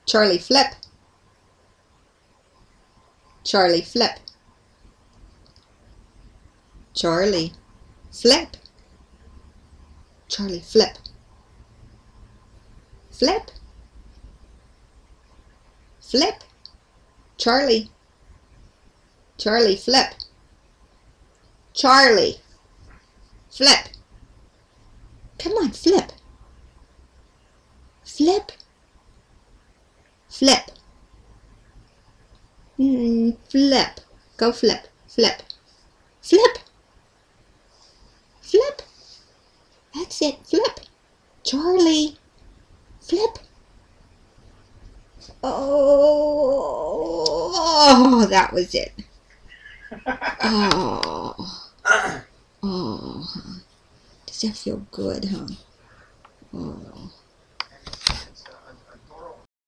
Charlie, flip. Charlie, flip. Charlie, flip. Charlie, flip. Flip. Flip. Charlie. Charlie, flip. Charlie, flip. Come on, flip. Flip. Flip. Flip. Go flip. Flip. Flip. Flip. That's it. Flip. Charlie. Flip. Oh, that was it. Oh. Oh. Does that feel good, huh? Oh.